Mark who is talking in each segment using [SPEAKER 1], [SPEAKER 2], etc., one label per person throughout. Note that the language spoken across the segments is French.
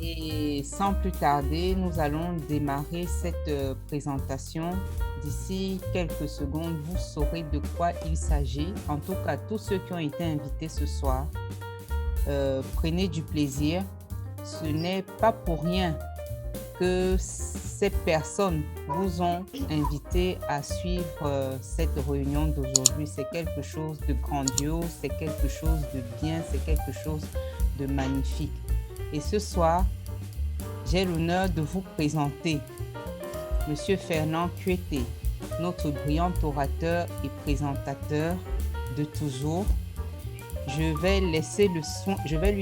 [SPEAKER 1] Et sans plus tarder, nous allons démarrer cette présentation. D'ici quelques secondes, vous saurez de quoi il s'agit. En tout cas, tous ceux qui ont été invités ce soir, prenez du plaisir. Ce n'est pas pour rien que ces personnes vous ont invité à suivre cette réunion d'aujourd'hui. C'est quelque chose de grandiose, c'est quelque chose de bien, c'est quelque chose de magnifique. Et ce soir, j'ai l'honneur de vous présenter Monsieur Fernand Cueté, notre brillant orateur et présentateur de toujours. Je vais lui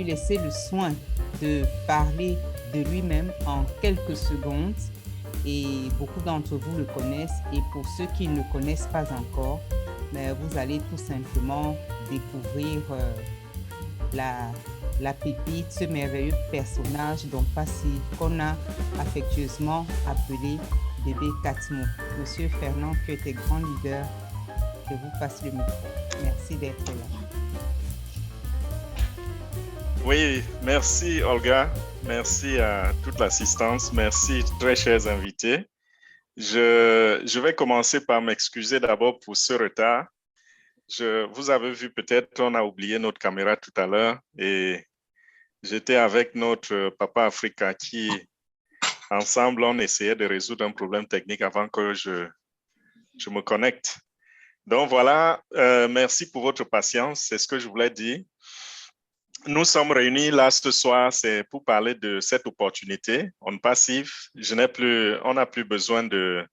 [SPEAKER 1] laisser le soin de parler de lui-même en quelques secondes. Et beaucoup d'entre vous le connaissent. Et pour ceux qui ne le connaissent pas encore, vous allez tout simplement découvrir la pépite, ce merveilleux personnage d'On Passif qu'on a affectueusement appelé Bébé Catmo. Monsieur Fernand, qui était grand leader, je vous passe le micro. Merci d'être là.
[SPEAKER 2] Oui, merci Olga, merci à toute l'assistance, merci très chers invités. Je vais commencer par m'excuser d'abord pour ce retard. Vous avez vu peut-être, on a oublié notre caméra tout à l'heure et j'étais avec notre Papa Africa qui, ensemble, on essayait de résoudre un problème technique avant que je me connecte. Donc voilà, merci pour votre patience, c'est ce que je voulais dire. Nous sommes réunis là ce soir, c'est pour parler de cette opportunité On Passif. On n'a plus besoin de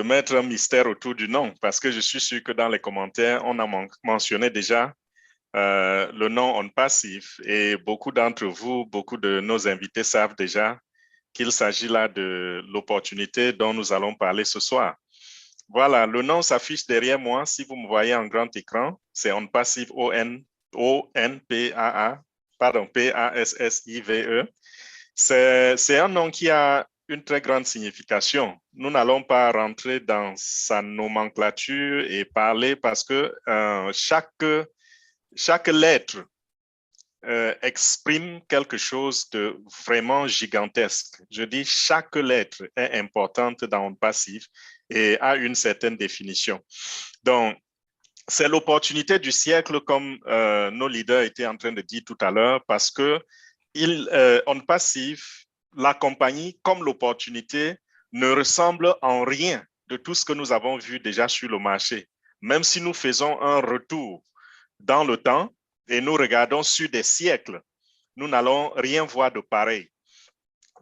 [SPEAKER 2] mettre un mystère autour du nom parce que je suis sûr que dans les commentaires, on a mentionné déjà le nom On Passif et beaucoup d'entre vous, beaucoup de nos invités savent déjà qu'il s'agit là de l'opportunité dont nous allons parler ce soir. Voilà, le nom s'affiche derrière moi. Si vous me voyez en grand écran, c'est On Passif, O-N-P-A-A, pardon, P-A-S-S-I-V-E. C'est un nom qui a une très grande signification. Nous n'allons pas rentrer dans sa nomenclature et parler parce que chaque lettre exprime quelque chose de vraiment gigantesque. Je dis chaque lettre est importante dans le passif et a une certaine définition. Donc, c'est l'opportunité du siècle, comme nos leaders étaient en train de dire tout à l'heure, parce que On Passif, la compagnie comme l'opportunité ne ressemble en rien de tout ce que nous avons vu déjà sur le marché. Même si nous faisons un retour dans le temps et nous regardons sur des siècles, nous n'allons rien voir de pareil.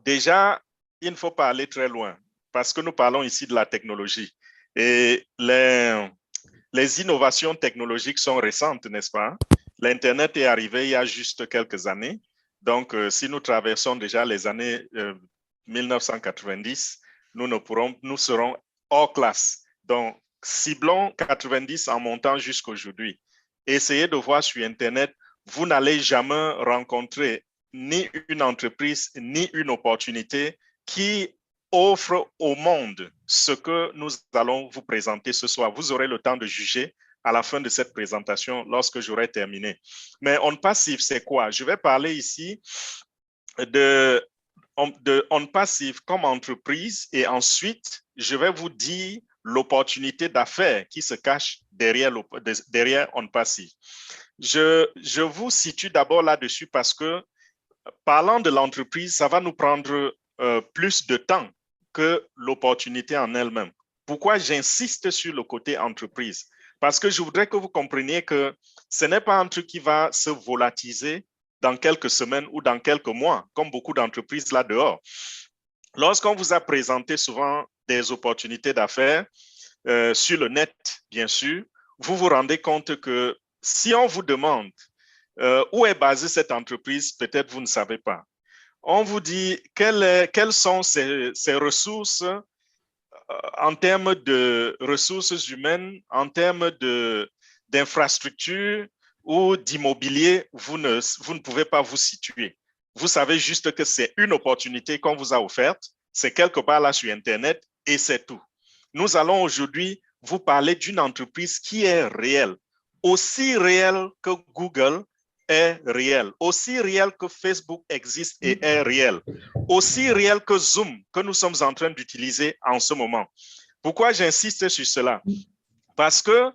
[SPEAKER 2] Déjà, il ne faut pas aller très loin parce que nous parlons ici de la technologie et les innovations technologiques sont récentes, n'est-ce pas? L'Internet est arrivé il y a juste quelques années. Donc, si nous traversons déjà les années 1990, nous serons hors classe. Donc, ciblons 90 en montant jusqu'à aujourd'hui. Essayez de voir sur Internet, vous n'allez jamais rencontrer ni une entreprise, ni une opportunité qui offre au monde ce que nous allons vous présenter ce soir. Vous aurez le temps de juger à la fin de cette présentation lorsque j'aurai terminé. Mais On Passif, c'est quoi? Je vais parler ici de On Passif comme entreprise et ensuite, je vais vous dire l'opportunité d'affaires qui se cache derrière On Passif. Je vous situe d'abord là-dessus parce que parlant de l'entreprise, ça va nous prendre plus de temps que l'opportunité en elle-même. Pourquoi j'insiste sur le côté entreprise? Parce que je voudrais que vous compreniez que ce n'est pas un truc qui va se volatiliser dans quelques semaines ou dans quelques mois, comme beaucoup d'entreprises là dehors. Lorsqu'on vous a présenté souvent des opportunités d'affaires sur le net, bien sûr, vous vous rendez compte que si on vous demande où est basée cette entreprise, peut-être vous ne savez pas. On vous dit quelles sont ces ressources en termes de ressources humaines, en termes d'infrastructures ou d'immobilier, vous ne pouvez pas vous situer. Vous savez juste que c'est une opportunité qu'on vous a offerte, c'est quelque part là sur Internet et c'est tout. Nous allons aujourd'hui vous parler d'une entreprise qui est réelle, aussi réelle que Google est réel, aussi réel que Facebook existe et est réel, aussi réel que Zoom que nous sommes en train d'utiliser en ce moment. Pourquoi j'insiste sur cela? Parce que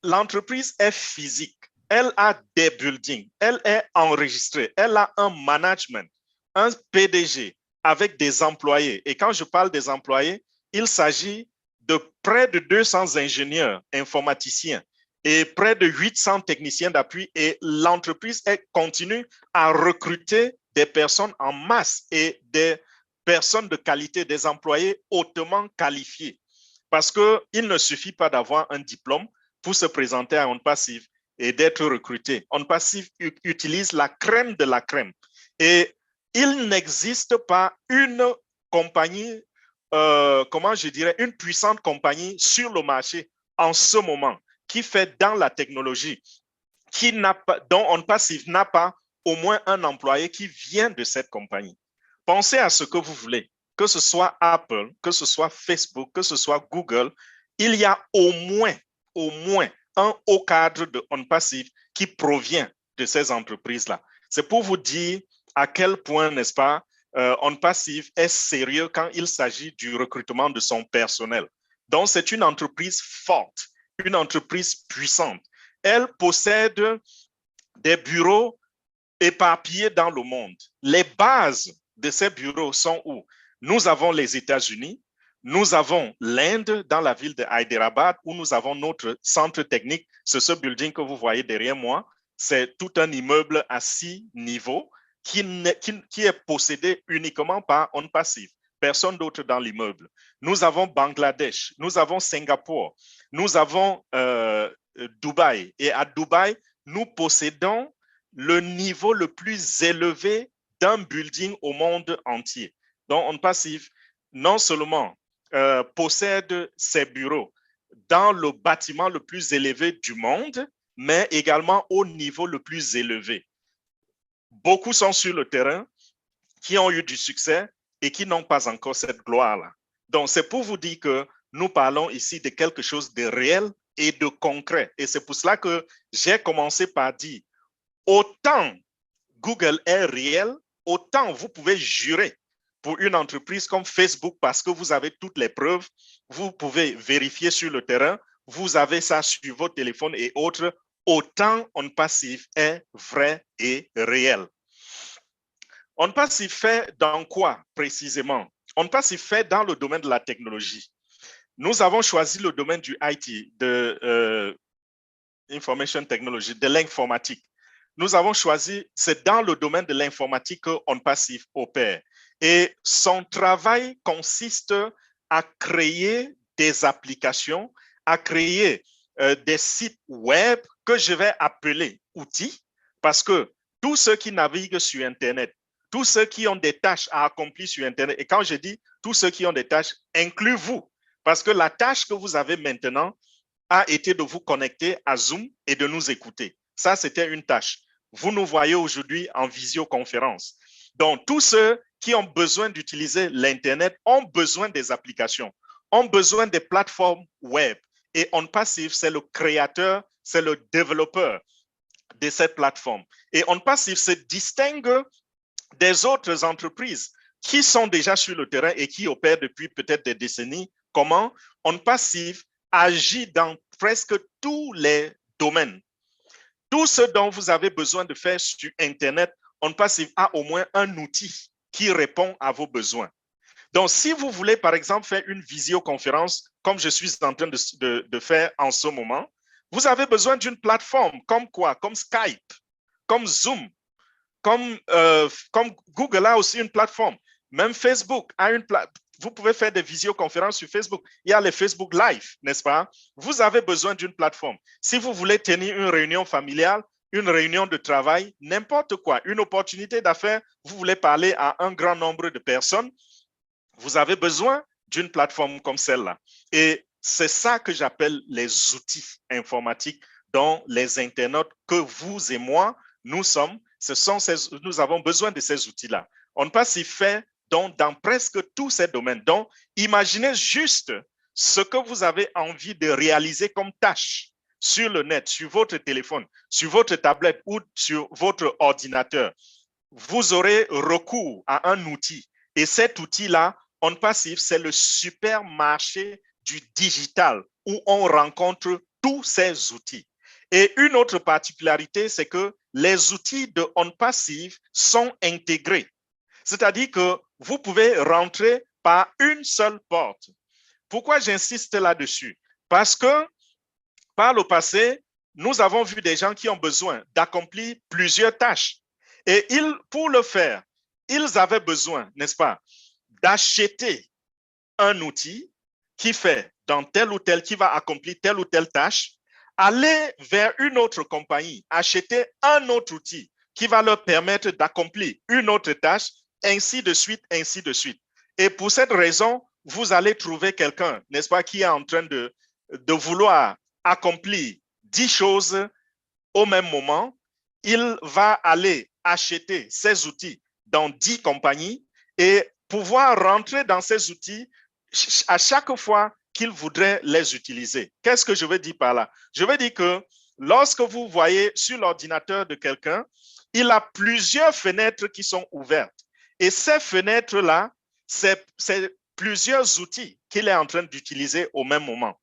[SPEAKER 2] l'entreprise est physique, elle a des buildings, elle est enregistrée, elle a un management, un PDG avec des employés. Et quand je parle des employés, il s'agit de près de 200 ingénieurs informaticiens et près de 800 techniciens d'appui. Et l'entreprise continue à recruter des personnes en masse et des personnes de qualité, des employés hautement qualifiés. Parce qu'il ne suffit pas d'avoir un diplôme pour se présenter à OnPassive et d'être recruté. OnPassive utilise la crème de la crème. Et il n'existe pas une compagnie, comment je dirais, une puissante compagnie sur le marché en ce moment qui fait dans la technologie, dont OnPassive n'a pas au moins un employé qui vient de cette compagnie. Pensez à ce que vous voulez, que ce soit Apple, que ce soit Facebook, que ce soit Google, il y a au moins un haut cadre de OnPassive qui provient de ces entreprises-là. C'est pour vous dire à quel point, n'est-ce pas, OnPassive est sérieux quand il s'agit du recrutement de son personnel. Donc, c'est une entreprise forte, une entreprise puissante. Elle possède des bureaux éparpillés dans le monde. Les bases de ces bureaux sont où? Nous avons les États-Unis, nous avons l'Inde dans la ville de Hyderabad où nous avons notre centre technique. C'est ce building que vous voyez derrière moi. C'est tout un immeuble à 6 niveaux qui est possédé uniquement par OnPassive. Personne d'autre dans l'immeuble. Nous avons Bangladesh, nous avons Singapour, nous avons Dubaï. Et à Dubaï, nous possédons le niveau le plus élevé d'un building au monde entier. Donc, OnPassive, non seulement possède ses bureaux dans le bâtiment le plus élevé du monde, mais également au niveau le plus élevé. Beaucoup sont sur le terrain qui ont eu du succès et qui n'ont pas encore cette gloire-là. Donc, c'est pour vous dire que nous parlons ici de quelque chose de réel et de concret. Et c'est pour cela que j'ai commencé par dire, autant Google est réel, autant vous pouvez jurer pour une entreprise comme Facebook parce que vous avez toutes les preuves, vous pouvez vérifier sur le terrain, vous avez ça sur votre téléphone et autres, autant OnPassive est vrai et réel. OnPassive fait dans quoi précisément? OnPassive fait dans le domaine de la technologie. Nous avons choisi le domaine du IT, de Information Technology, de l'informatique. Nous avons choisi, c'est dans le domaine de l'informatique que OnPassive opère. Et son travail consiste à créer des applications, à créer des sites web que je vais appeler outils, parce que tous ceux qui naviguent sur Internet, tous ceux qui ont des tâches à accomplir sur Internet, et quand je dis tous ceux qui ont des tâches, inclus vous, parce que la tâche que vous avez maintenant a été de vous connecter à Zoom et de nous écouter. Ça, c'était une tâche. Vous nous voyez aujourd'hui en visioconférence. Donc, tous ceux qui ont besoin d'utiliser l'Internet ont besoin des applications, ont besoin des plateformes web. Et OnPassive, c'est le créateur, c'est le développeur de cette plateforme. Et OnPassive se distingue des autres entreprises qui sont déjà sur le terrain et qui opèrent depuis peut-être des décennies. Comment? OnPassive agit dans presque tous les domaines. Tout ce dont vous avez besoin de faire sur Internet, OnPassive a au moins un outil qui répond à vos besoins. Donc, si vous voulez, par exemple, faire une visioconférence, comme je suis en train de faire en ce moment, vous avez besoin d'une plateforme comme quoi? Comme Skype, comme Zoom, comme Google a aussi une plateforme. Même Facebook a une plateforme. Vous pouvez faire des visioconférences sur Facebook. Il y a les Facebook Live, n'est-ce pas? Vous avez besoin d'une plateforme. Si vous voulez tenir une réunion familiale, une réunion de travail, n'importe quoi, une opportunité d'affaires, vous voulez parler à un grand nombre de personnes, vous avez besoin d'une plateforme comme celle-là. Et c'est ça que j'appelle les outils informatiques dont les internautes que vous et moi, nous sommes. Nous avons besoin de ces outils-là. OnPassive fait donc dans presque tous ces domaines. Donc, imaginez juste ce que vous avez envie de réaliser comme tâche sur le net, sur votre téléphone, sur votre tablette ou sur votre ordinateur, vous aurez recours à un outil. Et cet outil-là, OnPassive, c'est le supermarché du digital où on rencontre tous ces outils. Et une autre particularité, c'est que les outils de OnPassive sont intégrés. C'est-à-dire que vous pouvez rentrer par une seule porte. Pourquoi j'insiste là-dessus? Parce que par le passé, nous avons vu des gens qui ont besoin d'accomplir plusieurs tâches. Et pour le faire, ils avaient besoin, n'est-ce pas, d'acheter un outil qui fait dans tel ou tel, qui va accomplir telle ou telle tâche, aller vers une autre compagnie, acheter un autre outil qui va leur permettre d'accomplir une autre tâche, ainsi de suite, ainsi de suite. Et pour cette raison, vous allez trouver quelqu'un, n'est-ce pas, qui est en train de vouloir accomplir 10 choses au même moment. Il va aller acheter ces outils dans 10 compagnies et pouvoir rentrer dans ces outils à chaque fois qu'il voudrait les utiliser. Qu'est-ce que je veux dire par là? Je veux dire que lorsque vous voyez sur l'ordinateur de quelqu'un, il a plusieurs fenêtres qui sont ouvertes. Et ces fenêtres-là, c'est plusieurs outils qu'il est en train d'utiliser au même moment.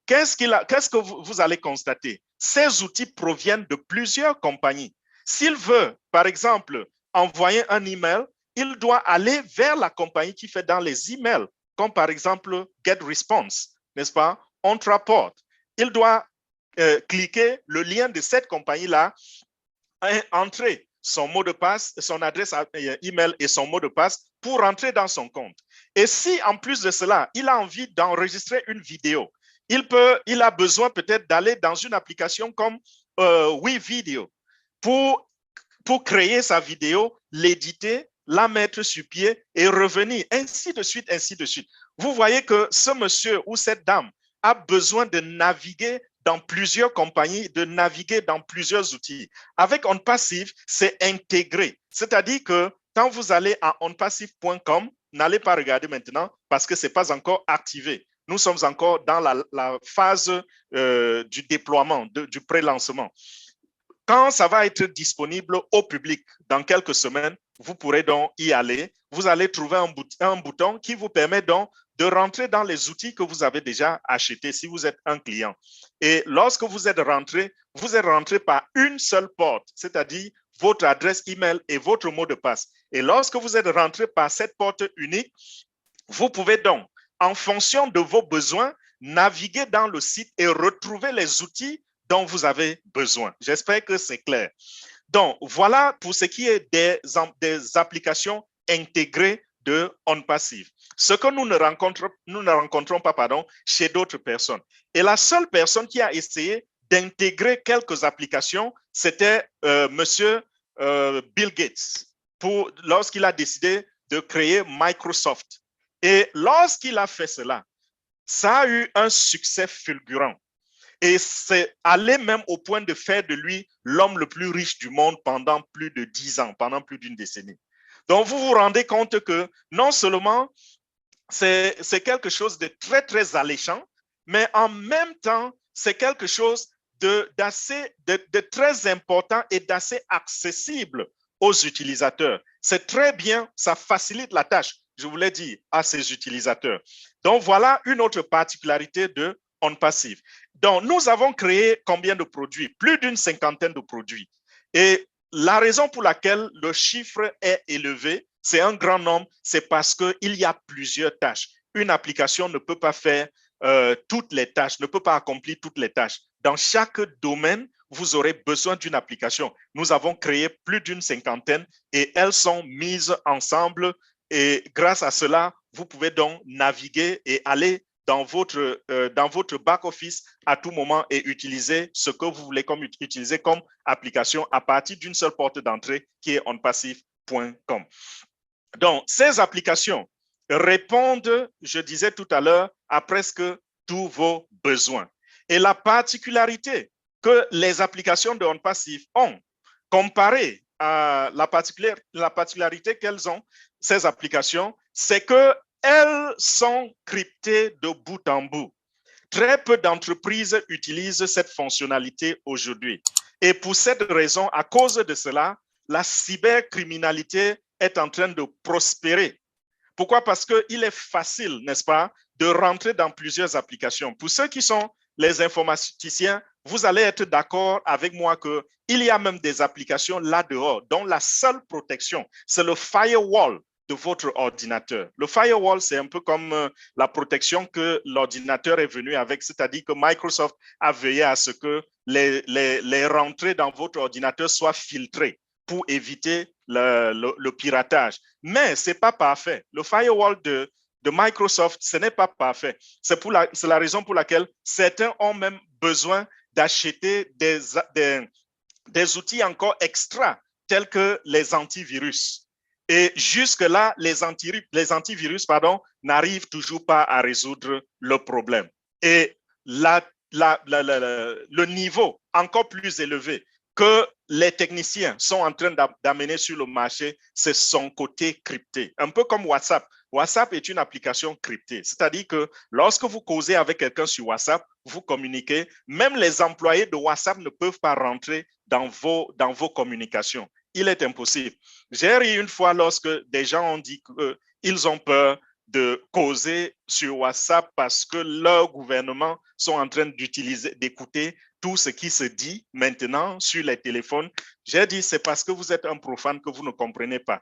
[SPEAKER 2] Qu'est-ce que vous allez constater? Ces outils proviennent de plusieurs compagnies. S'il veut, par exemple, envoyer un email, il doit aller vers la compagnie qui fait dans les emails, comme par exemple GetResponse, n'est-ce pas? Ontraport. Il doit cliquer le lien de cette compagnie-là, entrer son mot de passe, son adresse email et son mot de passe pour rentrer dans son compte. Et si en plus de cela, il a envie d'enregistrer une vidéo, il a besoin peut-être d'aller dans une application comme WeVideo pour créer sa vidéo, l'éditer, la mettre sur pied et revenir, ainsi de suite, ainsi de suite. Vous voyez que ce monsieur ou cette dame a besoin de naviguer dans plusieurs compagnies, de naviguer dans plusieurs outils. Avec OnPassive, c'est intégré. C'est-à-dire que quand vous allez à onpassive.com, n'allez pas regarder maintenant parce que ce n'est pas encore activé. Nous sommes encore dans la phase du déploiement, du pré-lancement. Quand ça va être disponible au public dans quelques semaines, vous pourrez donc y aller. Vous allez trouver un bouton qui vous permet donc de rentrer dans les outils que vous avez déjà achetés si vous êtes un client. Et lorsque vous êtes rentré par une seule porte, c'est-à-dire votre adresse email et votre mot de passe. Et lorsque vous êtes rentré par cette porte unique, vous pouvez donc, en fonction de vos besoins, naviguer dans le site et retrouver les outils dont vous avez besoin. J'espère que c'est clair. Donc, voilà pour ce qui est des applications intégrées de OnPassive. Ce que nous ne rencontrons pas chez d'autres personnes. Et la seule personne qui a essayé d'intégrer quelques applications, c'était monsieur Bill Gates, lorsqu'il a décidé de créer Microsoft. Et lorsqu'il a fait cela, ça a eu un succès fulgurant. Et c'est allé même au point de faire de lui l'homme le plus riche du monde pendant plus de 10 ans, pendant plus d'une décennie. Donc, vous vous rendez compte que non seulement c'est quelque chose de très, très alléchant, mais en même temps, c'est quelque chose de très important et d'assez accessible aux utilisateurs. C'est très bien, ça facilite la tâche, je voulais dire, à ces utilisateurs. Donc, voilà une autre particularité de OnPassive. Donc, nous avons créé combien de produits? Plus d'une cinquantaine de produits. Et la raison pour laquelle le chiffre est élevé, c'est un grand nombre, c'est parce qu'il y a plusieurs tâches. Une application ne peut pas faire toutes les tâches, ne peut pas accomplir toutes les tâches. Dans chaque domaine, vous aurez besoin d'une application. Nous avons créé plus d'une cinquantaine et elles sont mises ensemble. Et grâce à cela, vous pouvez donc naviguer et aller dans votre back-office à tout moment et utiliser ce que vous voulez utiliser comme application à partir d'une seule porte d'entrée qui est onpassive.com. Donc, ces applications répondent, je disais tout à l'heure, à presque tous vos besoins. Et la particularité que les applications de OnPassive ont, comparée à la particularité qu'elles ont, ces applications, c'est qu'elles sont cryptées de bout en bout. très peu d'entreprises utilisent cette fonctionnalité aujourd'hui. Et pour cette raison, à cause de cela, la cybercriminalité est en train de prospérer. Pourquoi? Parce qu'il est facile, n'est-ce pas, de rentrer dans plusieurs applications. Pour ceux qui sont les informaticiens, vous allez être d'accord avec moi qu'il y a même des applications là-dehors dont la seule protection, c'est le firewall de votre ordinateur. Le firewall, c'est un peu comme la protection que l'ordinateur est venu avec, c'est-à-dire que Microsoft a veillé à ce que les rentrées dans votre ordinateur soient filtrées pour éviter le piratage. Mais ce n'est pas parfait. Le firewall de Microsoft, ce n'est pas parfait. C'est la raison pour laquelle certains ont même besoin d'acheter des outils encore extra, tels que les antivirus. Et jusque-là, les antivirus n'arrivent toujours pas à résoudre le problème. Et le niveau encore plus élevé que les techniciens sont en train d'amener sur le marché, c'est son côté crypté. Un peu comme WhatsApp. WhatsApp est une application cryptée. C'est-à-dire que lorsque vous causez avec quelqu'un sur WhatsApp, vous communiquez, même les employés de WhatsApp ne peuvent pas rentrer dans vos communications. Il est impossible. J'ai ri une fois lorsque des gens ont dit qu'ils ont peur de causer sur WhatsApp parce que leur gouvernement sont en train d'écouter tout ce qui se dit maintenant sur les téléphones. J'ai dit, c'est parce que vous êtes un profane que vous ne comprenez pas.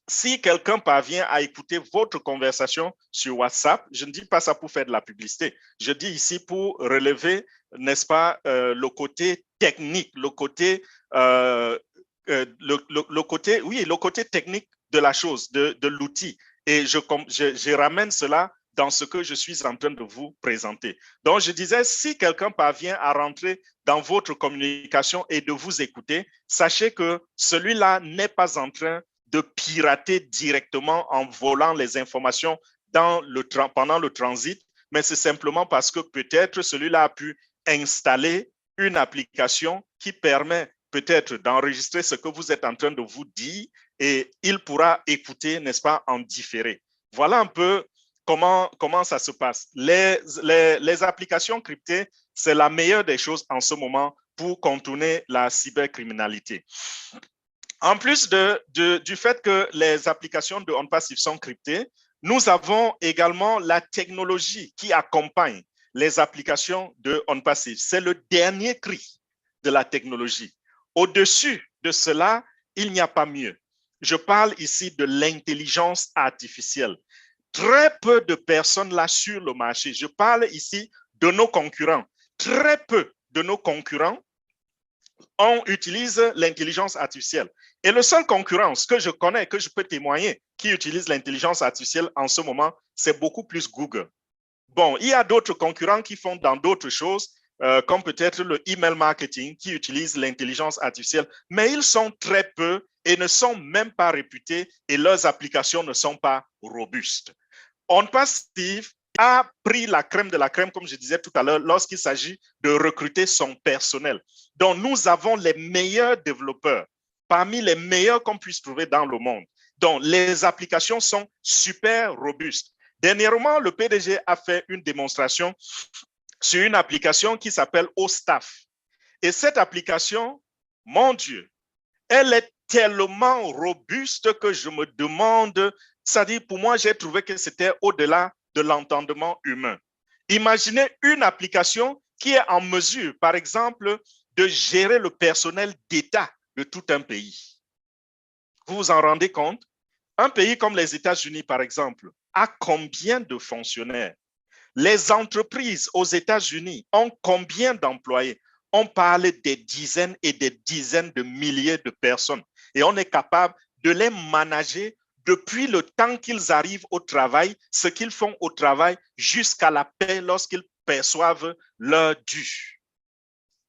[SPEAKER 2] Si quelqu'un parvient à écouter votre conversation sur WhatsApp, je ne dis pas ça pour faire de la publicité, je dis ici pour relever, n'est-ce pas, le côté technique, le côté technique de la chose, de l'outil. Et je ramène cela dans ce que je suis en train de vous présenter. Donc, je disais, si quelqu'un parvient à rentrer dans votre communication et de vous écouter, sachez que celui-là n'est pas en train de pirater directement en volant les informations pendant le transit, mais c'est simplement parce que peut-être celui-là a pu installer une application qui permet peut-être d'enregistrer ce que vous êtes en train de vous dire et il pourra écouter, n'est-ce pas, en différé. Voilà un peu comment ça se passe. Les applications cryptées, c'est la meilleure des choses en ce moment pour contourner la cybercriminalité. En plus du fait que les applications de OnPassive sont cryptées, nous avons également la technologie qui accompagne les applications de OnPassive. C'est le dernier cri de la technologie. Au-dessus de cela, il n'y a pas mieux. Je parle ici de l'intelligence artificielle. Très peu de personnes là sur le marché. Je parle ici de nos concurrents. Très peu de nos concurrents utilise l'intelligence artificielle. Et le seul concurrent que je connais, que je peux témoigner, qui utilise l'intelligence artificielle en ce moment, c'est beaucoup plus Google. Bon, il y a d'autres concurrents qui font dans d'autres choses, comme peut-être le email marketing, qui utilise l'intelligence artificielle, mais ils sont très peu et ne sont même pas réputés et leurs applications ne sont pas robustes. OnPassive a pris la crème de la crème, comme je disais tout à l'heure, lorsqu'il s'agit de recruter son personnel. Donc, nous avons les meilleurs développeurs, parmi les meilleurs qu'on puisse trouver dans le monde. Donc, les applications sont super robustes. Dernièrement, le PDG a fait une démonstration sur une application qui s'appelle OStaff. Et cette application, mon Dieu, elle est tellement robuste que je me demande, c'est-à-dire pour moi, j'ai trouvé que c'était au-delà de l'entendement humain. Imaginez une application qui est en mesure, par exemple, de gérer le personnel d'État de tout un pays. Vous vous en rendez compte? Un pays comme les États-Unis, par exemple, a combien de fonctionnaires? Les entreprises aux États-Unis ont combien d'employés? On parle des dizaines et des dizaines de milliers de personnes et on est capable de les manager depuis le temps qu'ils arrivent au travail, ce qu'ils font au travail, jusqu'à la paix lorsqu'ils perçoivent leur dû.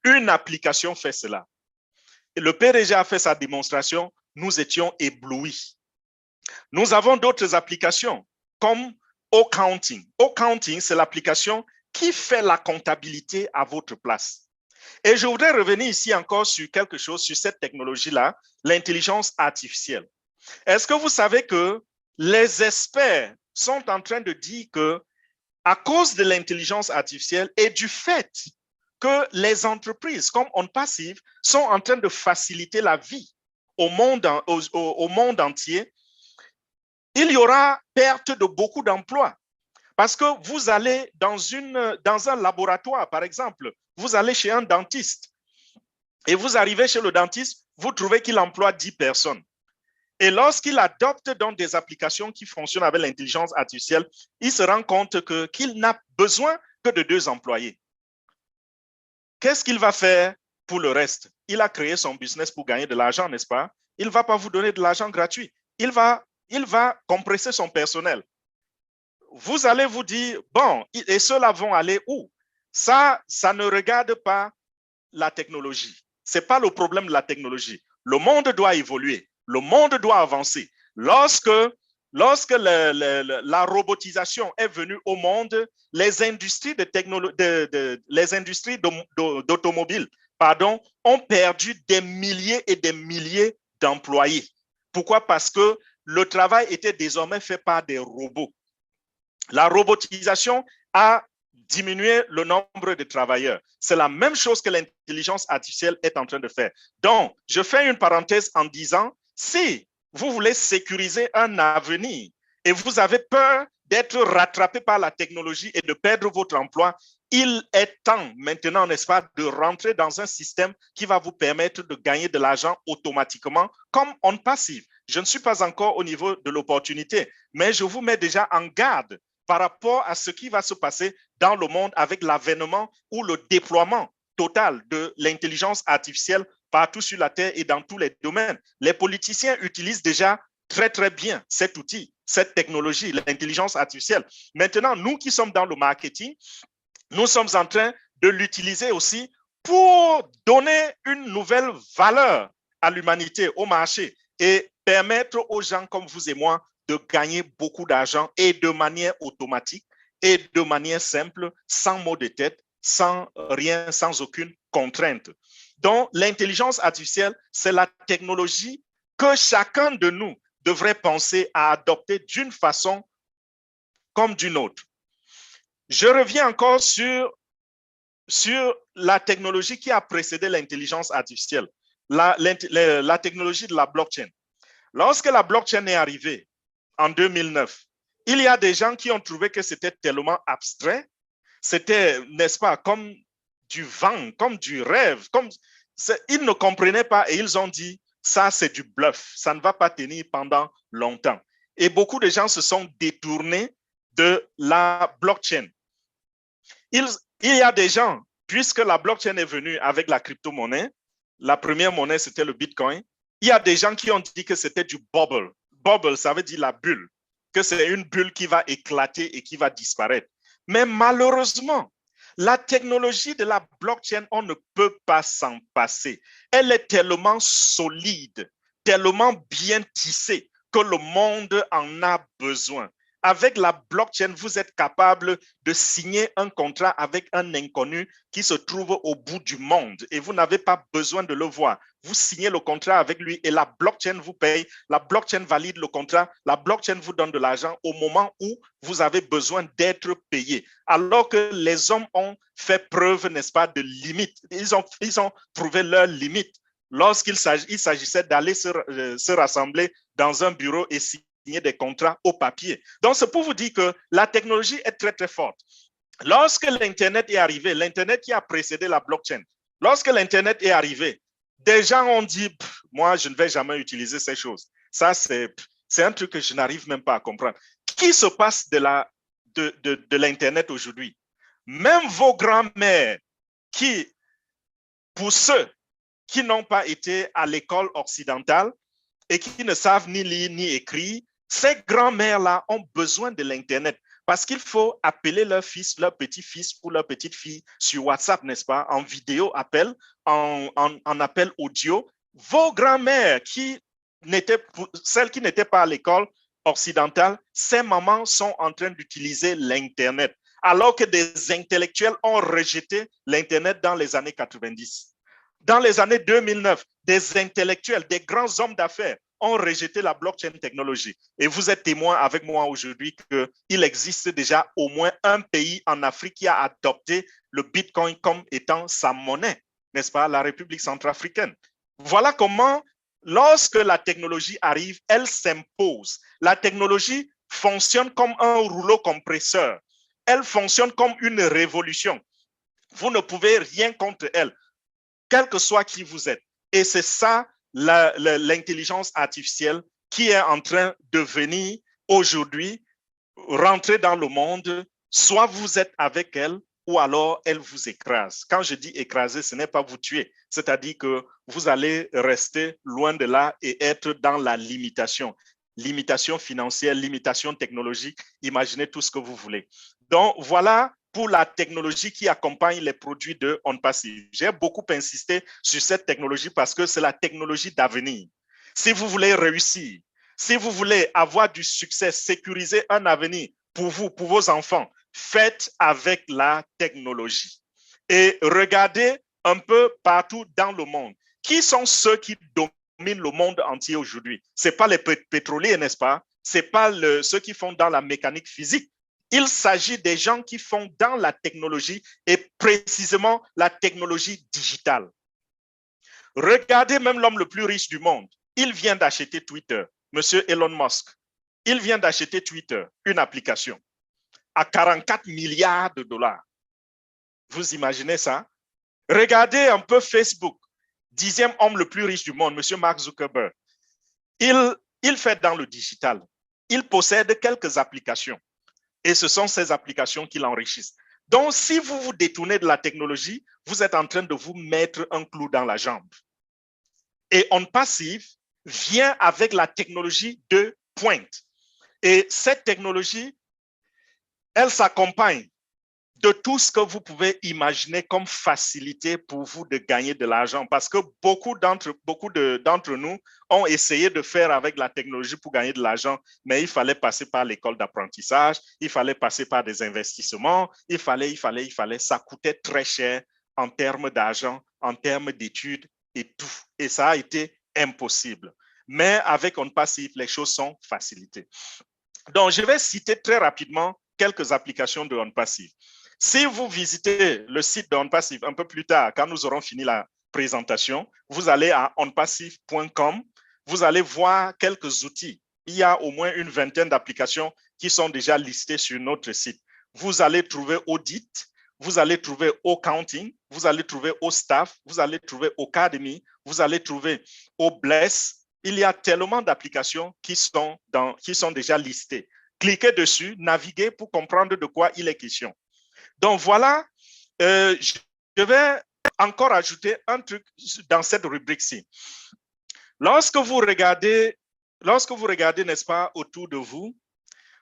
[SPEAKER 2] Une application fait cela. Et le PDG a fait sa démonstration, nous étions éblouis. Nous avons d'autres applications comme Accounting. Accounting, c'est l'application qui fait la comptabilité à votre place. Et je voudrais revenir ici encore sur quelque chose, sur cette technologie-là, l'intelligence artificielle. Est-ce que vous savez que les experts sont en train de dire que à cause de l'intelligence artificielle et du fait que les entreprises, comme On Passive, sont en train de faciliter la vie au monde entier, il y aura perte de beaucoup d'emplois. Parce que vous allez dans un laboratoire, par exemple, vous allez chez un dentiste et vous arrivez chez le dentiste, vous trouvez qu'il emploie 10 personnes. Et lorsqu'il adopte donc des applications qui fonctionnent avec l'intelligence artificielle, il se rend compte qu'il n'a besoin que de 2 employés. Qu'est-ce qu'il va faire pour le reste? Il a créé son business pour gagner de l'argent, n'est-ce pas? Il ne va pas vous donner de l'argent gratuit. Il va compresser son personnel. Vous allez vous dire, bon, et ceux-là vont aller où? Ça ne regarde pas la technologie. Ce n'est pas le problème de la technologie. Le monde doit évoluer. Le monde doit avancer. Lorsque la robotisation est venue au monde, les industries d'automobiles, ont perdu des milliers et des milliers d'employés. Pourquoi? Parce que le travail était désormais fait par des robots. La robotisation a diminué le nombre de travailleurs. C'est la même chose que l'intelligence artificielle est en train de faire. Donc, je fais une parenthèse en disant, si vous voulez sécuriser un avenir et vous avez peur d'être rattrapé par la technologie et de perdre votre emploi, il est temps maintenant, n'est-ce pas, de rentrer dans un système qui va vous permettre de gagner de l'argent automatiquement comme On Passive. Je ne suis pas encore au niveau de l'opportunité, mais je vous mets déjà en garde par rapport à ce qui va se passer dans le monde avec l'avènement ou le déploiement total de l'intelligence artificielle partout sur la Terre et dans tous les domaines. Les politiciens utilisent déjà très, très bien cet outil, cette technologie, l'intelligence artificielle. Maintenant, nous qui sommes dans le marketing, nous sommes en train de l'utiliser aussi pour donner une nouvelle valeur à l'humanité, au marché et permettre aux gens comme vous et moi de gagner beaucoup d'argent et de manière automatique et de manière simple, sans maux de tête, sans rien, sans aucune contrainte. Donc, l'intelligence artificielle, c'est la technologie que chacun de nous devrait penser à adopter d'une façon comme d'une autre. Je reviens encore sur la technologie qui a précédé l'intelligence artificielle, la technologie de la blockchain. Lorsque la blockchain est arrivée en 2009, il y a des gens qui ont trouvé que c'était tellement abstrait, c'était, n'est-ce pas, comme du vent, comme du rêve, ils ne comprenaient pas et ils ont dit, ça c'est du bluff, ça ne va pas tenir pendant longtemps. Et beaucoup de gens se sont détournés de la blockchain. Il y a des gens, puisque la blockchain est venue avec la crypto-monnaie, la première monnaie c'était le Bitcoin, il y a des gens qui ont dit que c'était du bubble. Bubble, ça veut dire la bulle, que c'est une bulle qui va éclater et qui va disparaître. Mais malheureusement, la technologie de la blockchain, on ne peut pas s'en passer. Elle est tellement solide, tellement bien tissée que le monde en a besoin. Avec la blockchain, vous êtes capable de signer un contrat avec un inconnu qui se trouve au bout du monde et vous n'avez pas besoin de le voir. Vous signez le contrat avec lui et la blockchain vous paye, la blockchain valide le contrat, la blockchain vous donne de l'argent au moment où vous avez besoin d'être payé. Alors que les hommes ont fait preuve, n'est-ce pas, de limites. Ils ont trouvé leurs limites lorsqu'il s'agissait d'aller se rassembler dans un bureau et signer des contrats au papier. Donc, c'est pour vous dire que la technologie est très, très forte. Lorsque l'Internet est arrivé, l'Internet qui a précédé la blockchain, lorsque l'Internet est arrivé, des gens ont dit, moi, je ne vais jamais utiliser ces choses. Ça, c'est un truc que je n'arrive même pas à comprendre. Qui se passe de l'Internet aujourd'hui? Même vos grands-mères qui, pour ceux qui n'ont pas été à l'école occidentale et qui ne savent ni lire ni écrire, ces grands-mères-là ont besoin de l'Internet parce qu'il faut appeler leur fils, leur petit-fils ou leur petite-fille sur WhatsApp, n'est-ce pas, en vidéo appel, en appel audio. Vos grands-mères, celles qui n'étaient pas à l'école occidentale, ces mamans sont en train d'utiliser l'Internet, alors que des intellectuels ont rejeté l'Internet dans les années 90. Dans les années 2009, des intellectuels, des grands hommes d'affaires ont rejeté la blockchain technologie. Et vous êtes témoin avec moi aujourd'hui qu'il existe déjà au moins un pays en Afrique qui a adopté le Bitcoin comme étant sa monnaie, n'est-ce pas, la République centrafricaine. Voilà comment, lorsque la technologie arrive, elle s'impose. La technologie fonctionne comme un rouleau compresseur. Elle fonctionne comme une révolution. Vous ne pouvez rien contre elle, quel que soit qui vous êtes. Et c'est ça, l'intelligence artificielle qui est en train de venir aujourd'hui, rentrer dans le monde. Soit vous êtes avec elle, ou alors elle vous écrase. Quand je dis écraser, ce n'est pas vous tuer. C'est-à-dire que vous allez rester loin de là et être dans la limitation. Limitation financière, limitation technologique, imaginez tout ce que vous voulez. Donc, voilà pour la technologie qui accompagne les produits de OnPassive. J'ai beaucoup insisté sur cette technologie parce que c'est la technologie d'avenir. Si vous voulez réussir, si vous voulez avoir du succès, sécuriser un avenir pour vous, pour vos enfants, faites avec la technologie. Et regardez un peu partout dans le monde. Qui sont ceux qui dominent le monde entier aujourd'hui? Ce n'est pas les pétroliers, n'est-ce pas? Ce n'est pas ceux qui font dans la mécanique physique. Il s'agit des gens qui font dans la technologie et précisément la technologie digitale. Regardez même l'homme le plus riche du monde. Il vient d'acheter Twitter, monsieur Elon Musk. Il vient d'acheter Twitter, une application, à 44 milliards de dollars. Vous imaginez ça? Regardez un peu Facebook, 10e homme le plus riche du monde, monsieur Mark Zuckerberg. Il fait dans le digital. Il possède quelques applications. Et ce sont ces applications qui l'enrichissent. Donc, si vous vous détournez de la technologie, vous êtes en train de vous mettre un clou dans la jambe. Et OnPassive vient avec la technologie de pointe. Et cette technologie, elle s'accompagne de tout ce que vous pouvez imaginer comme facilité pour vous de gagner de l'argent. Parce que beaucoup d'entre nous ont essayé de faire avec la technologie pour gagner de l'argent, mais il fallait passer par l'école d'apprentissage, il fallait passer par des investissements, il fallait, ça coûtait très cher en termes d'argent, en termes d'études et tout. Et ça a été impossible. Mais avec OnPassive, les choses sont facilitées. Donc, je vais citer très rapidement quelques applications de OnPassive. Si vous visitez le site de OnPassive un peu plus tard, quand nous aurons fini la présentation, vous allez à onpassive.com, vous allez voir quelques outils. Il y a au moins une vingtaine d'applications qui sont déjà listées sur notre site. Vous allez trouver Audit, vous allez trouver Accounting, vous allez trouver Staff, vous allez trouver Academy, vous allez trouver Bless. Il y a tellement d'applications qui sont déjà listées. Cliquez dessus, naviguez pour comprendre de quoi il est question. Donc voilà, je vais encore ajouter un truc dans cette rubrique-ci. Lorsque vous regardez, n'est-ce pas, autour de vous,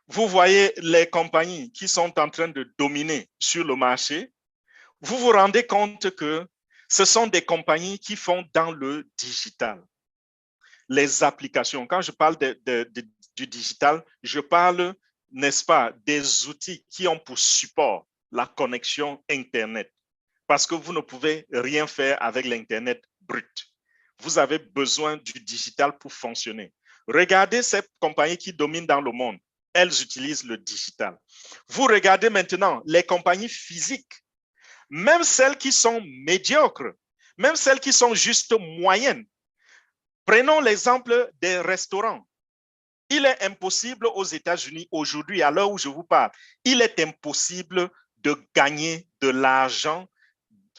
[SPEAKER 2] vous voyez les compagnies qui sont en train de dominer sur le marché. Vous vous rendez compte que ce sont des compagnies qui font dans le digital. Les applications, quand je parle du digital, je parle, n'est-ce pas, des outils qui ont pour support la connexion Internet. Parce que vous ne pouvez rien faire avec l'Internet brut. Vous avez besoin du digital pour fonctionner. Regardez ces compagnies qui dominent dans le monde. Elles utilisent le digital. Vous regardez maintenant les compagnies physiques, même celles qui sont médiocres, même celles qui sont juste moyennes. Prenons l'exemple des restaurants. Il est impossible aux États-Unis aujourd'hui, à l'heure où je vous parle, il est impossible de gagner de l'argent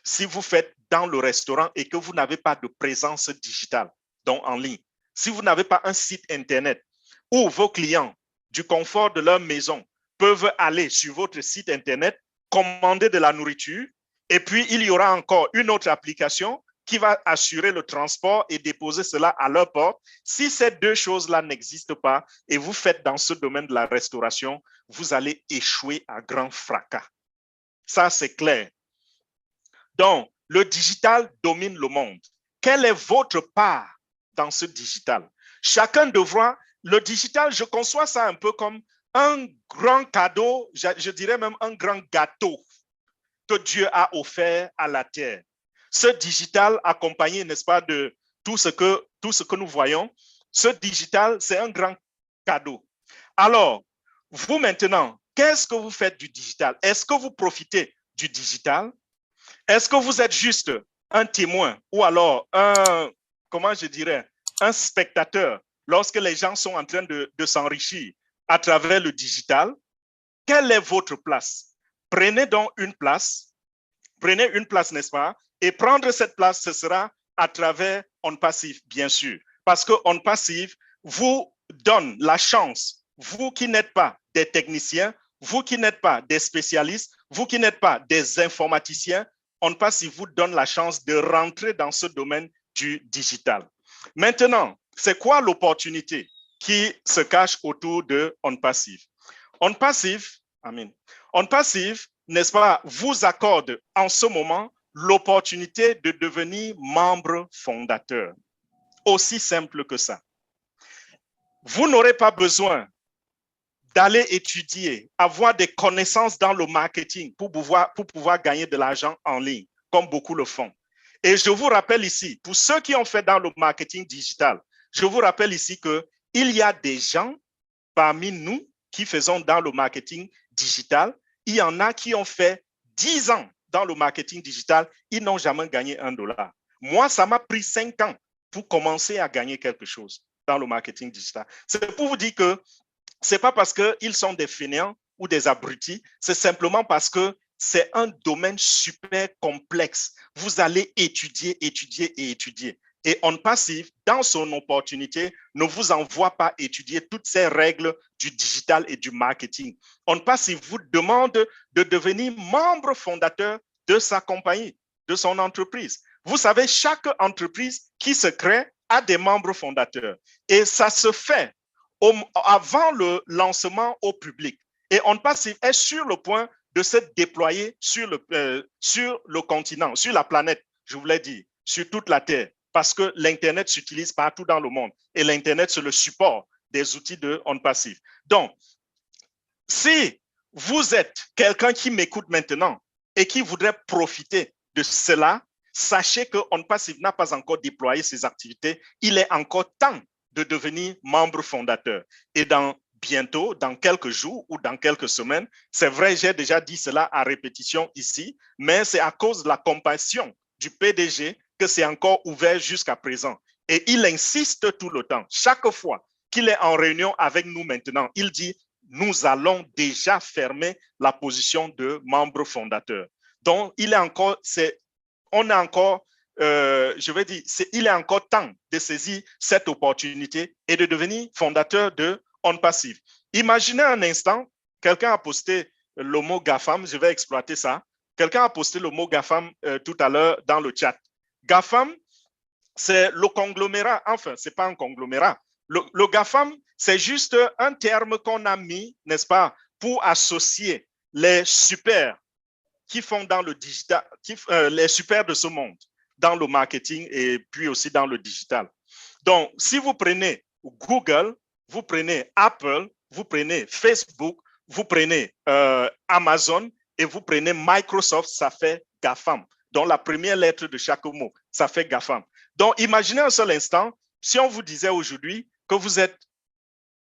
[SPEAKER 2] si vous faites dans le restaurant et que vous n'avez pas de présence digitale, donc en ligne. Si vous n'avez pas un site Internet où vos clients, du confort de leur maison, peuvent aller sur votre site Internet, commander de la nourriture, et puis il y aura encore une autre application qui va assurer le transport et déposer cela à leur porte. Si ces deux choses-là n'existent pas et vous faites dans ce domaine de la restauration, vous allez échouer à grand fracas. Ça, c'est clair. Donc, le digital domine le monde. Quelle est votre part dans ce digital? Chacun devra, le digital, je conçois ça un peu comme un grand cadeau, je dirais même un grand gâteau que Dieu a offert à la terre. Ce digital accompagné, n'est-ce pas, de tout ce que nous voyons, Ce digital, c'est un grand cadeau. Alors, vous maintenant, qu'est-ce que vous faites du digital? Est-ce que vous profitez du digital? Est-ce que vous êtes juste un témoin ou alors comment je dirais, un spectateur lorsque les gens sont en train de s'enrichir à travers le digital? Quelle est votre place? Prenez donc une place, n'est-ce pas? Et prendre cette place, ce sera à travers On Passive, bien sûr. Parce que On Passive vous donne la chance, vous qui n'êtes pas des techniciens, vous qui n'êtes pas des spécialistes, vous qui n'êtes pas des informaticiens, On Passive vous donne la chance de rentrer dans ce domaine du digital. Maintenant, c'est quoi l'opportunité qui se cache autour de On Passive? On Passive, On Passive, n'est-ce pas, vous accorde en ce moment l'opportunité de devenir membre fondateur. Aussi simple que ça. Vous n'aurez pas besoin d'aller étudier, avoir des connaissances dans le marketing pour pouvoir gagner de l'argent en ligne, comme beaucoup le font. Et je vous rappelle ici, pour ceux qui ont fait dans le marketing digital, je vous rappelle ici qu'il y a des gens parmi nous qui faisons dans le marketing digital. Il y en a qui ont fait 10 ans dans le marketing digital, ils n'ont jamais gagné $1. Moi, ça m'a pris 5 ans pour commencer à gagner quelque chose dans le marketing digital. C'est pour vous dire que ce n'est pas parce qu'ils sont des fainéants ou des abrutis, c'est simplement parce que c'est un domaine super complexe. Vous allez étudier, étudier et étudier. Et On Passive, dans son opportunité, ne vous envoie pas étudier toutes ces règles du digital et du marketing. On Passive vous demande de devenir membre fondateur de sa compagnie, de son entreprise. Vous savez, chaque entreprise qui se crée a des membres fondateurs. Et ça se fait avant le lancement au public. Et On Passive est sur le point de se déployer sur le continent, sur la planète, je voulais dire, sur toute la Terre. Parce que l'Internet s'utilise partout dans le monde. Et l'Internet, c'est le support des outils de On Passive. Donc, si vous êtes quelqu'un qui m'écoute maintenant et qui voudrait profiter de cela, sachez que On Passive n'a pas encore déployé ses activités. Il est encore temps de devenir membre fondateur. Et bientôt, dans quelques jours ou dans quelques semaines, c'est vrai, j'ai déjà dit cela à répétition ici, mais c'est à cause de la compassion du PDG que c'est encore ouvert jusqu'à présent. Et il insiste tout le temps. Chaque fois qu'il est en réunion avec nous maintenant, il dit, nous allons déjà fermer la position de membre fondateur. Donc, il est encore, on a encore, je vais dire, il est encore temps de saisir cette opportunité et de devenir fondateur de On Passive. Imaginez un instant, quelqu'un a posté le mot GAFAM, je vais exploiter ça. Quelqu'un a posté le mot GAFAM tout à l'heure dans le chat. GAFAM, c'est le conglomérat, enfin, ce n'est pas un conglomérat. Le GAFAM, c'est juste un terme qu'on a mis, n'est-ce pas, pour associer les super qui font dans le digital, les super de ce monde, dans le marketing et puis aussi dans le digital. Donc, si vous prenez Google, vous prenez Apple, vous prenez Facebook, vous prenez Amazon et vous prenez Microsoft, ça fait GAFAM. Donc, la première lettre de chaque mot, ça fait GAFAM. Donc, imaginez un seul instant, si on vous disait aujourd'hui que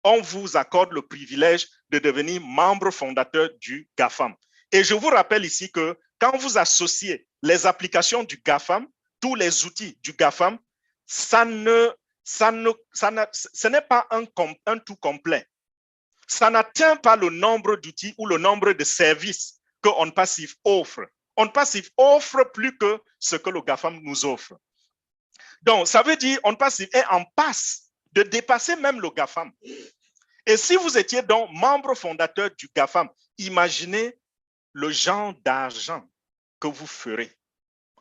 [SPEAKER 2] on vous accorde le privilège de devenir membre fondateur du GAFAM. Et je vous rappelle ici que quand vous associez les applications du GAFAM, tous les outils du GAFAM, ce n'est pas un tout complet. Ça n'atteint pas le nombre d'outils ou le nombre de services que On Passive offre. On Passive offre plus que ce que le GAFAM nous offre. Donc, ça veut dire On Passive est en passe de dépasser même le GAFAM. Et si vous étiez donc membre fondateur du GAFAM, imaginez le genre d'argent que vous ferez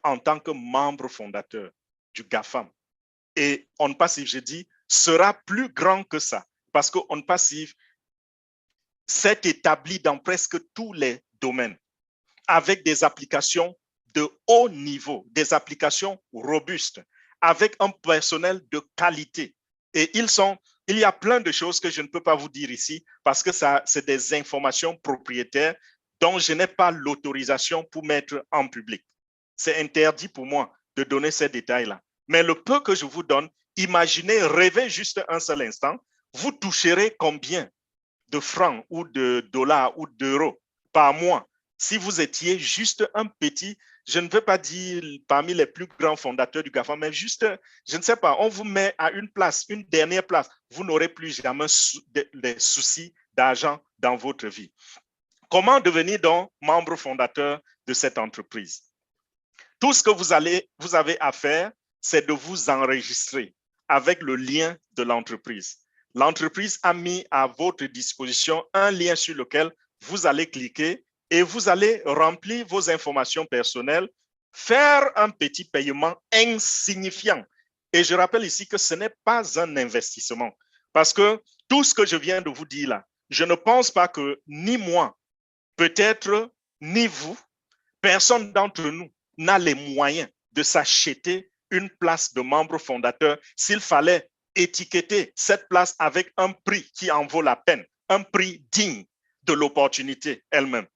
[SPEAKER 2] en tant que membre fondateur du GAFAM. Et On Passive, je dis, sera plus grand que ça. Parce que On Passive s'est établi dans presque tous les domaines avec des applications de haut niveau, des applications robustes, avec un personnel de qualité. Et il y a plein de choses que je ne peux pas vous dire ici parce que c'est des informations propriétaires dont je n'ai pas l'autorisation pour mettre en public. C'est interdit pour moi de donner ces détails-là. Mais le peu que je vous donne, imaginez, rêvez juste un seul instant, vous toucherez combien de francs ou de dollars ou d'euros par mois si vous étiez juste un petit, je ne veux pas dire parmi les plus grands fondateurs du GAFA, mais juste, je ne sais pas, on vous met à une place, une dernière place, vous n'aurez plus jamais des soucis d'argent dans votre vie. Comment devenir donc membre fondateur de cette entreprise? Tout ce que vous avez à faire, c'est de vous enregistrer avec le lien de l'entreprise. L'entreprise a mis à votre disposition un lien sur lequel vous allez cliquer et vous allez remplir vos informations personnelles, faire un petit paiement insignifiant. Et je rappelle ici que ce n'est pas un investissement parce que tout ce que je viens de vous dire là, je ne pense pas que ni moi, peut-être ni vous, personne d'entre nous n'a les moyens de s'acheter une place de membre fondateur s'il fallait étiqueter cette place avec un prix qui en vaut la peine, un prix digne de l'opportunité elle-même.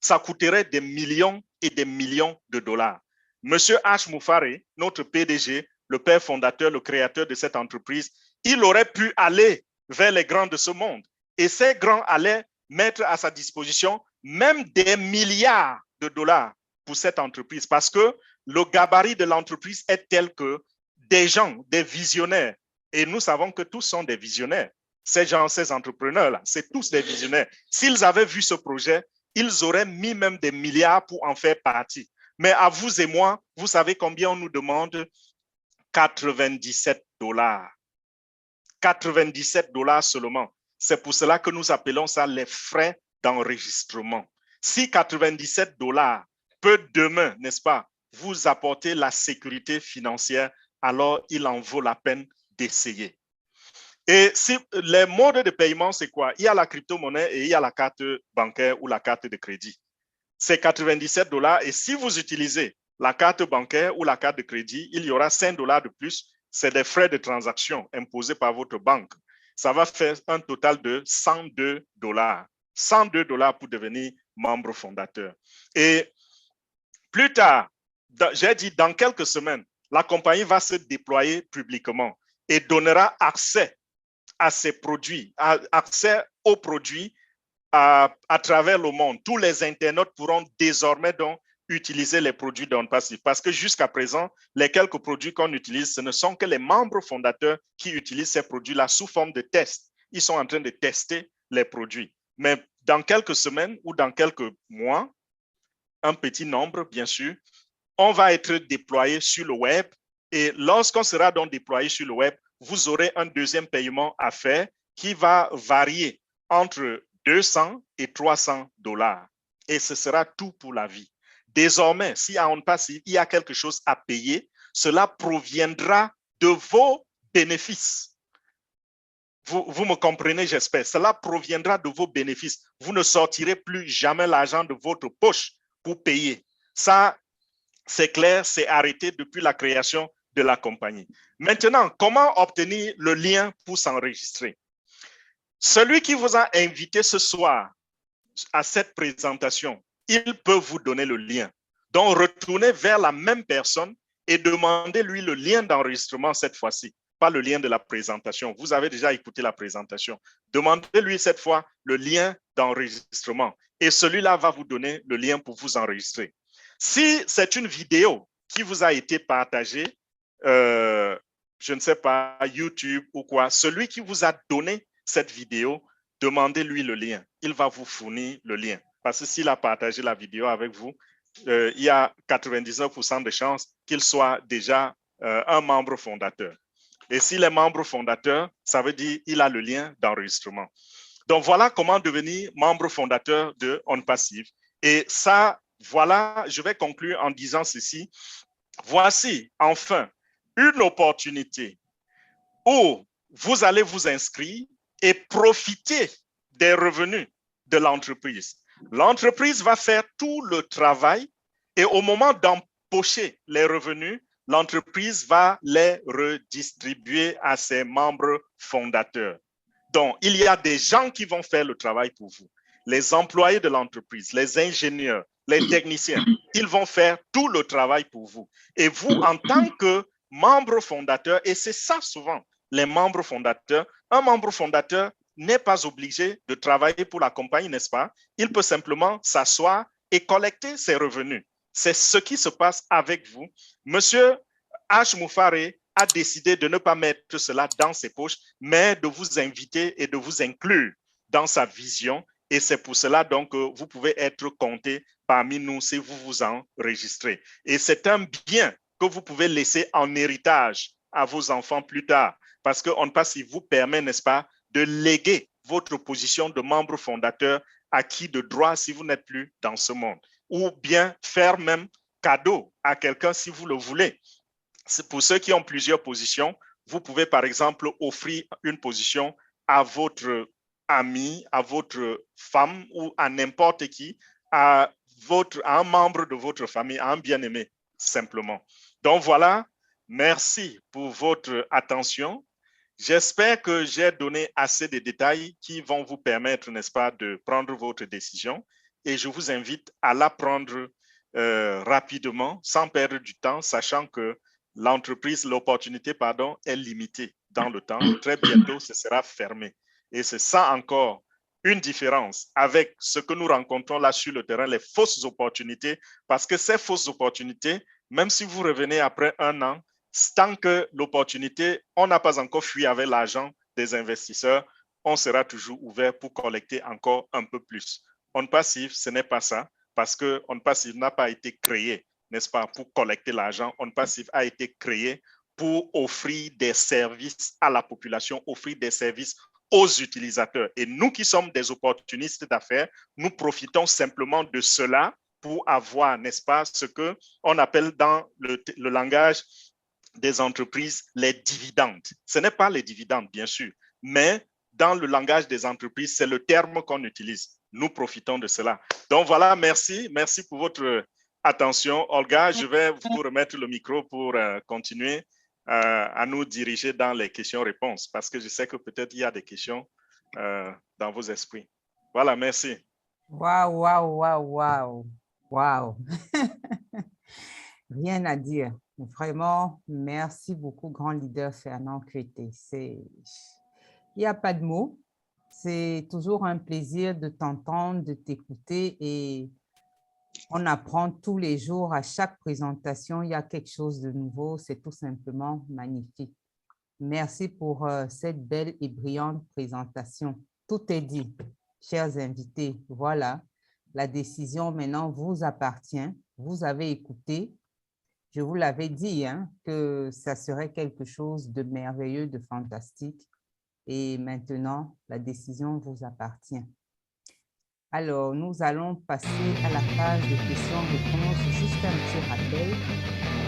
[SPEAKER 2] Ça coûterait des millions et des millions de dollars. Monsieur H. Moufare, notre PDG, le père fondateur, le créateur de cette entreprise, il aurait pu aller vers les grands de ce monde. Et ces grands allaient mettre à sa disposition même des milliards de dollars pour cette entreprise parce que le gabarit de l'entreprise est tel que des gens, des visionnaires, et nous savons que tous sont des visionnaires. Ces gens, ces entrepreneurs-là, c'est tous des visionnaires. S'ils avaient vu ce projet, ils auraient mis même des milliards pour en faire partie. Mais à vous et moi, vous savez combien on nous demande? 97 dollars. 97 dollars seulement. C'est pour cela que nous appelons ça les frais d'enregistrement. Si 97 dollars peut demain, n'est-ce pas, vous apporter la sécurité financière, alors il en vaut la peine d'essayer. Et si, les modes de paiement, c'est quoi? Il y a la crypto-monnaie et il y a la carte bancaire ou la carte de crédit. C'est 97 dollars et si vous utilisez la carte bancaire ou la carte de crédit, il y aura 5 dollars de plus. C'est des frais de transaction imposés par votre banque. Ça va faire un total de 102 dollars. 102 dollars pour devenir membre fondateur. Et plus tard, j'ai dit dans quelques semaines, la compagnie va se déployer publiquement et donnera accès à ces produits, accès aux produits à travers le monde. Tous les internautes pourront désormais donc utiliser les produits d'OnPassive parce que jusqu'à présent, les quelques produits qu'on utilise, ce ne sont que les membres fondateurs qui utilisent ces produits-là sous forme de test. Ils sont en train de tester les produits. Mais dans quelques semaines ou dans quelques mois, un petit nombre, bien sûr, on va être déployé sur le web et lorsqu'on sera donc déployé sur le web, vous aurez un deuxième paiement à faire qui va varier entre 200 et 300 dollars. Et ce sera tout pour la vie. Désormais, si à OnPassive, il y a quelque chose à payer, cela proviendra de vos bénéfices. Vous me comprenez, j'espère. Cela proviendra de vos bénéfices. Vous ne sortirez plus jamais l'argent de votre poche pour payer. Ça, c'est clair, c'est arrêté depuis la création de la compagnie. Maintenant, comment obtenir le lien pour s'enregistrer? Celui qui vous a invité ce soir à cette présentation, il peut vous donner le lien. Donc, retournez vers la même personne et demandez-lui le lien d'enregistrement cette fois-ci, pas le lien de la présentation. Vous avez déjà écouté la présentation. Demandez-lui cette fois le lien d'enregistrement et celui-là va vous donner le lien pour vous enregistrer. Si c'est une vidéo qui vous a été partagée, je ne sais pas, YouTube ou quoi, celui qui vous a donné cette vidéo, demandez-lui le lien. Il va vous fournir le lien. Parce que s'il a partagé la vidéo avec vous, il y a 99% de chances qu'il soit déjà un membre fondateur. Et s'il est membre fondateur, ça veut dire qu'il a le lien d'enregistrement. Donc, voilà comment devenir membre fondateur de OnPassive. Et ça, voilà, je vais conclure en disant ceci. Voici, enfin, une opportunité où vous allez vous inscrire et profiter des revenus de l'entreprise. L'entreprise va faire tout le travail et au moment d'empocher les revenus, l'entreprise va les redistribuer à ses membres fondateurs. Donc, il y a des gens qui vont faire le travail pour vous. Les employés de l'entreprise, les ingénieurs, les techniciens, ils vont faire tout le travail pour vous. Et vous, en tant que membre fondateur, et c'est ça souvent, les membres fondateurs. Un membre fondateur n'est pas obligé de travailler pour la compagnie, n'est-ce pas? Il peut simplement s'asseoir et collecter ses revenus. C'est ce qui se passe avec vous. Monsieur H. Moufare a décidé de ne pas mettre cela dans ses poches, mais de vous inviter et de vous inclure dans sa vision. Et c'est pour cela donc que vous pouvez être compté parmi nous si vous vous enregistrez. Et c'est un bien que vous pouvez laisser en héritage à vos enfants plus tard, parce qu'on ne passe, il vous permet, n'est-ce pas, de léguer votre position de membre fondateur acquis de droit si vous n'êtes plus dans ce monde, ou bien faire même cadeau à quelqu'un si vous le voulez. C'est pour ceux qui ont plusieurs positions, vous pouvez par exemple offrir une position à votre ami, à votre femme ou à n'importe qui, à un membre de votre famille, à un bien-aimé, simplement. Donc voilà, merci pour votre attention. J'espère que j'ai donné assez de détails qui vont vous permettre, n'est-ce pas, de prendre votre décision, et je vous invite à la prendre rapidement, sans perdre du temps, sachant que l'opportunité, est limitée dans le temps. Très bientôt, ce sera fermé. Et c'est ça encore une différence avec ce que nous rencontrons là sur le terrain, les fausses opportunités, parce que ces fausses opportunités, même si vous revenez après un an, tant que l'opportunité, on n'a pas encore fui avec l'argent des investisseurs, on sera toujours ouvert pour collecter encore un peu plus. On passif, ce n'est pas ça, parce que on passif n'a pas été créé, n'est-ce pas, pour collecter l'argent. On passif a été créé pour offrir des services à la population, offrir des services aux utilisateurs. Et nous qui sommes des opportunistes d'affaires, nous profitons simplement de cela pour avoir, n'est-ce pas, ce qu'on appelle dans le langage des entreprises les dividendes. Ce n'est pas les dividendes, bien sûr, mais dans le langage des entreprises, c'est le terme qu'on utilise. Nous profitons de cela. Donc voilà, merci. Merci pour votre attention. Olga, je vais vous remettre le micro pour continuer à nous diriger dans les questions-réponses, parce que je sais que peut-être il y a des questions dans vos esprits. Voilà, merci.
[SPEAKER 1] Waouh, waouh, waouh, waouh, waouh. Rien à dire. Vraiment, merci beaucoup, grand leader Fernand Crété. Il n'y a pas de mots. C'est toujours un plaisir de t'entendre, de t'écouter, et on apprend tous les jours. À chaque présentation, il y a quelque chose de nouveau. C'est tout simplement magnifique. Merci pour cette belle et brillante présentation. Tout est dit, chers invités. Voilà, la décision maintenant vous appartient. Vous avez écouté. Je vous l'avais dit que ça serait quelque chose de merveilleux, de fantastique. Et maintenant, la décision vous appartient. Alors, nous allons passer à la phase de questions-réponses. Juste un petit rappel.